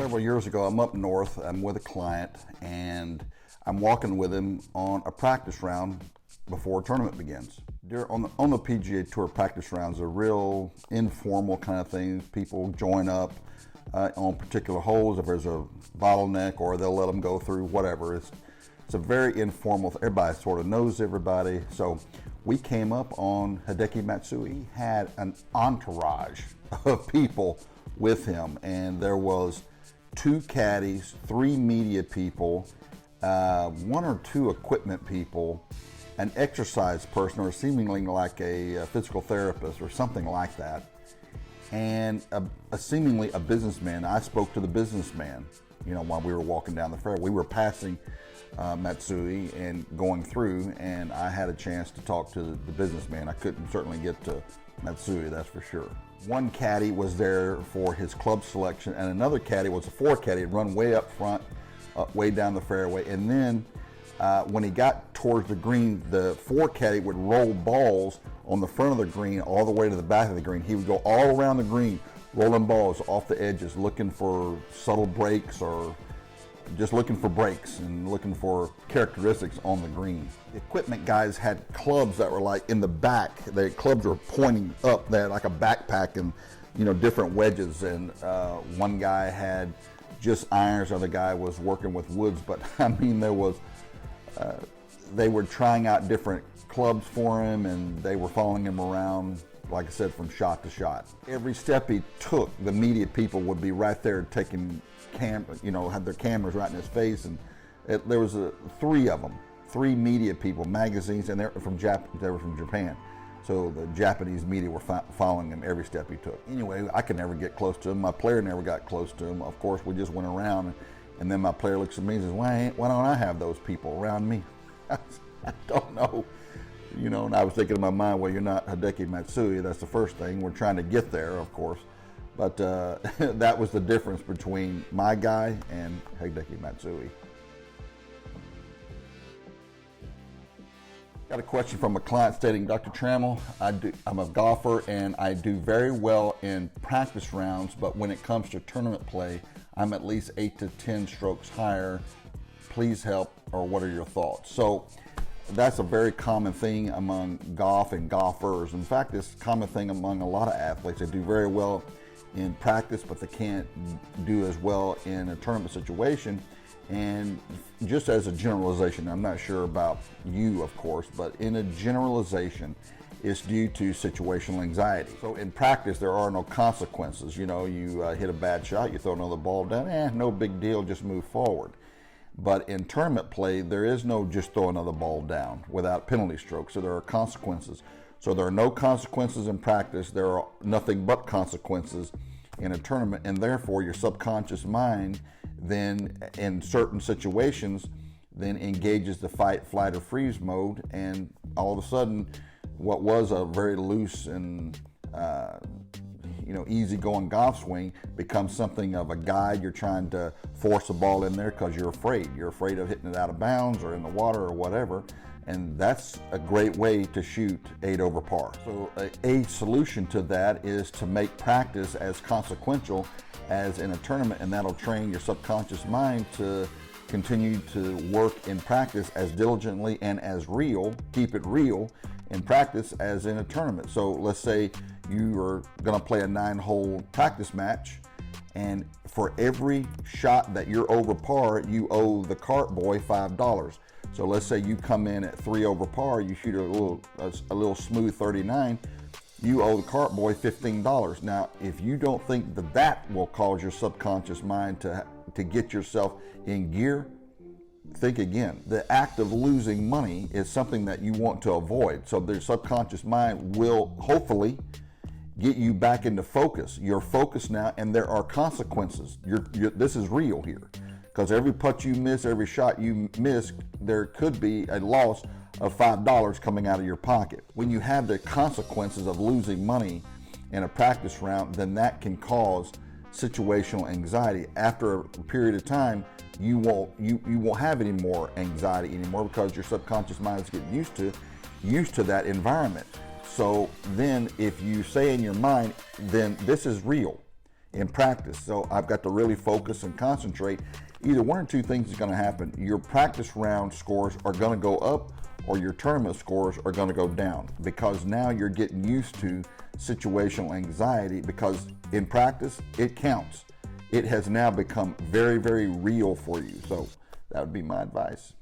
Several years ago, I'm up north, I'm with a client, and I'm walking with him on a practice round before a tournament begins. On the PGA Tour, practice rounds are real informal kind of things. People join up on particular holes if there's a bottleneck, or they'll let them go through whatever. It's a very informal, everybody sort of knows everybody. So we came up on Hideki Matsui. He had an entourage of people with him, and there was 2 caddies, 3 media people, 1 or 2 equipment people, an exercise person, or seemingly like a physical therapist or something like that, and seemingly a businessman. I spoke to the businessman, while we were walking down the fairway. We were passing Matsui and going through, and I had a chance to talk to the businessman. I couldn't certainly get to Matsui, that's for sure. One caddy was there for his club selection, and another caddy was a 4 caddy, run way up front, way down the fairway, and then when he got towards the green, the 4 caddy would roll balls on the front of the green all the way to the back of the green. He would go all around the green, rolling balls off the edges, looking for subtle breaks, or just looking for breaks and looking for characteristics on the green. The equipment guys had clubs that were like in the back. The clubs were pointing up there like a backpack, and different wedges. And one guy had just irons, other guy was working with woods. But I mean, there was they were trying out different clubs for him, and they were following him around, like I said, from shot to shot. Every step he took, the media people would be right there taking had their cameras right in his face, and there was 3 of them, 3 media people, magazines, and they were from Japan. So the Japanese media were following him every step he took. Anyway, I could never get close to him. My player never got close to him. Of course, we just went around, and then my player looks at me and says, why don't I have those people around me? I don't know. And I was thinking in my mind, well, you're not Hideki Matsui. That's the first thing. We're trying to get there, of course. But that was the difference between my guy and Hideki Matsui. Got a question from a client stating, Dr. Trammel, I'm a golfer and I do very well in practice rounds, but when it comes to tournament play, I'm at least 8 to 10 strokes higher. Please help, or what are your thoughts? So that's a very common thing among golf and golfers. In fact, it's a common thing among a lot of athletes. They do very well in practice, but they can't do as well in a tournament situation. And just as a generalization, I'm not sure about you, of course, but in a generalization, it's due to situational anxiety. So in practice, there are no consequences. You hit a bad shot, you throw another ball down, no big deal, just move forward. But in tournament play, there is no just throw another ball down without penalty strokes, so there are consequences. So there are no consequences in practice, there are nothing but consequences in a tournament, and therefore your subconscious mind then, in certain situations, then engages the fight, flight, or freeze mode, and all of a sudden, what was a very loose and easy-going golf swing becomes something of a guide. You're trying to force a ball in there because you're afraid. You're afraid of hitting it out of bounds or in the water or whatever. And that's a great way to shoot 8 over par. So a solution to that is to make practice as consequential as in a tournament, and that'll train your subconscious mind to continue to work in practice as diligently and as real, keep it real in practice as in a tournament. So let's say you are gonna play a 9-hole practice match, and for every shot that you're over par, you owe the cart boy $5. So let's say you come in at 3 over par, you shoot a little smooth 39, you owe the cart boy $15. Now, if you don't think that will cause your subconscious mind to get yourself in gear, think again. The act of losing money is something that you want to avoid. So the subconscious mind will hopefully get you back into focus. You're focused now, and there are consequences. This is real here. Because every putt you miss, every shot you miss, there could be a loss of $5 coming out of your pocket. When you have the consequences of losing money in a practice round, then that can cause situational anxiety. After a period of time, you won't have any more anxiety anymore, because your subconscious mind is getting used to that environment. So then if you say in your mind, then this is real. in practice. So I've got to really focus and concentrate. Either one or two things is going to happen. Your practice round scores are going to go up, or your tournament scores are going to go down, because now you're getting used to situational anxiety, because in practice it counts. It has now become very, very real for you. So that would be my advice.